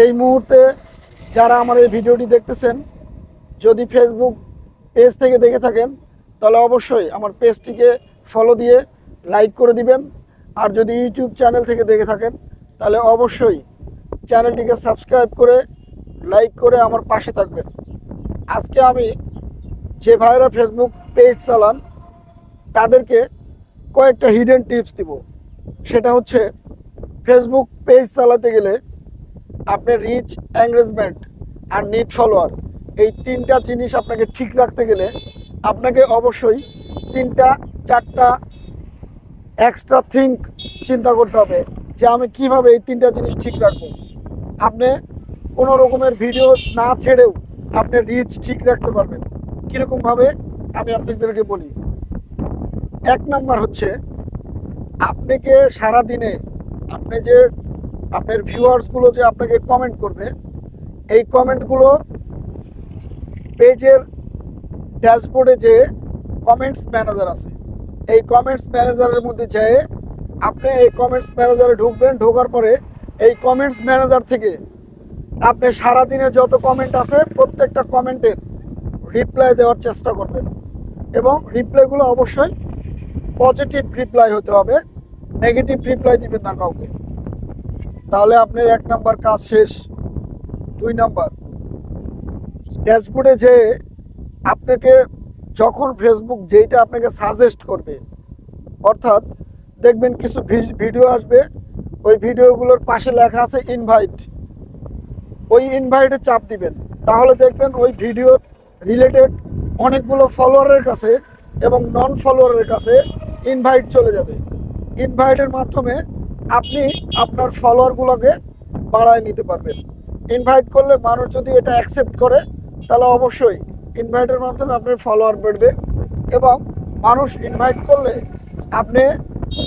এই মুহূর্তে যারা আমার এই ভিডিওটি দেখতেছেন, যদি ফেসবুক পেজ থেকে দেখে থাকেন তাহলে অবশ্যই আমার পেজটিকে ফলো দিয়ে লাইক করে দিবেন। আর যদি ইউটিউব চ্যানেল থেকে দেখে থাকেন তাহলে অবশ্যই চ্যানেলটিকে সাবস্ক্রাইব করে লাইক করে আমার পাশে থাকবেন। আজকে আমি যে ভাইরা ফেসবুক পেজ চালান তাদেরকে কয়েকটা হিডেন টিপস দিব। সেটা হচ্ছে, ফেসবুক পেজ চালাতে গেলে আপনার রিচ, এঙ্গেজমেন্ট আর নিট ফলোয়ার, এই তিনটা জিনিস আপনাকে ঠিক রাখতে গেলে আপনাকে অবশ্যই 3-4টা এক্সট্রা থিঙ্ক চিন্তা করতে হবে যে আমি কিভাবে এই তিনটা জিনিস ঠিক রাখবো। আপনি কোনো রকমের ভিডিও না ছেড়েও আপনি রিচ ঠিক রাখতে পারবেন। কীরকমভাবে আমি আপনাদেরকে বলি। 1 নাম্বার হচ্ছে, আপনাকে সারাদিনে আপনার ভিউয়ার্সগুলো যে আপনাকে কমেন্ট করবে, এই কমেন্টগুলো পেজের ড্যাশবোর্ডে যে কমেন্টস ম্যানেজার আছে, এই কমেন্টস ম্যানেজারের মধ্যে যেয়ে আপনি এই কমেন্টস ম্যানেজারে ঢুকবেন। ঢোকার পরে এই কমেন্টস ম্যানেজার থেকে আপনি সারাদিনের যত কমেন্ট আছে প্রত্যেকটা কমেন্টের রিপ্লাই দেওয়ার চেষ্টা করবেন, এবং রিপ্লাইগুলো অবশ্যই পজিটিভ রিপ্লাই হতে হবে, নেগেটিভ রিপ্লাই দিবেন না কাউকে। তাহলে আপনার 1 নাম্বার কাজ শেষ। 2 নাম্বার, ড্যাশবোর্ডে যে আপনাকে যখন ফেসবুক যেইটা আপনাকে সাজেস্ট করবে, অর্থাৎ দেখবেন কিছু ভিডিও আসবে, ওই ভিডিওগুলোর পাশে লেখা আছে ইনভাইট, ওই ইনভাইটে চাপ দিবেন। তাহলে দেখবেন ওই ভিডিওর রিলেটেড অনেকগুলো ফলোয়ারের কাছে এবং নন ফলোয়ারের কাছে ইনভাইট চলে যাবে। ইনভাইটের মাধ্যমে আপনি আপনার ফলোয়ারগুলোকে বাড়ায় নিতে পারবেন। ইনভাইট করলে মানুষ যদি এটা অ্যাকসেপ্ট করে তাহলে অবশ্যই ইনভাইটের মাধ্যমে আপনার ফলোয়ার বাড়বে, এবং মানুষ ইনভাইট করলে আপনি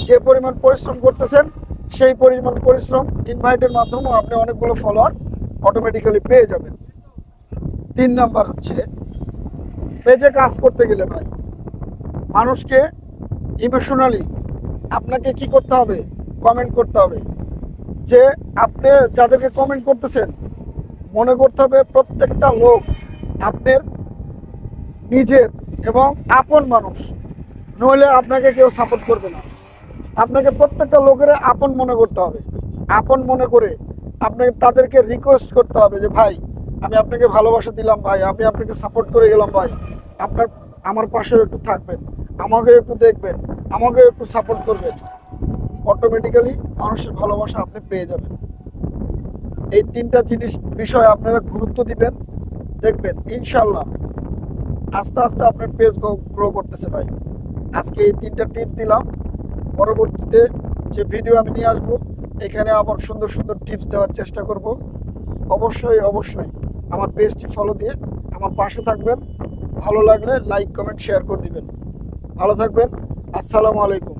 যে পরিমাণ পরিশ্রম করতেছেন সেই পরিমাণ পরিশ্রম ইনভাইটের মাধ্যমেও আপনি অনেকগুলো ফলোয়ার অটোমেটিক্যালি পেয়ে যাবেন। 3 নাম্বার হচ্ছে, পেজে কাজ করতে গেলে ভাই মানুষকে ইমোশনালি আপনাকে কি করতে হবে, কমেন্ট করতে হবে। যে আপনি যাদেরকে কমেন্ট করতেছেন মনে করতে হবে প্রত্যেকটা লোক আপনার নিজের এবং আপন মানুষ, নইলে আপনাকে কেউ সাপোর্ট করবে না। আপনাকে প্রত্যেকটা লোকের আপন মনে করতে হবে। আপন মনে করে আপনাকে তাদেরকে রিকোয়েস্ট করতে হবে যে ভাই আমি আপনাকে ভালোবাসা দিলাম, ভাই আমি আপনাকে সাপোর্ট করে গেলাম, ভাই আমার পাশেও একটু থাকবেন, আমাকে একটু দেখবেন, আমাকে একটু সাপোর্ট করবেন। অটোমেটিক্যালি মানুষের ভালোবাসা আপনি পেয়ে যাবেন। এই 3টা বিষয়ে আপনারা গুরুত্ব দিবেন, দেখবেন ইনশাল্লাহ আস্তে আস্তে আপনার পেজ গ্রো করতেছে ভাই। আজকে এই 3টা টিপস দিলাম। পরবর্তীতে যে ভিডিও আমি নিয়ে আসবো এখানে আবার সুন্দর সুন্দর টিপস দেওয়ার চেষ্টা করব। অবশ্যই আমার পেজটি ফলো দিয়ে আমার পাশে থাকবেন। ভালো লাগলে লাইক, কমেন্ট, শেয়ার করে দিবেন। ভালো থাকবেন। আসসালামু আলাইকুম।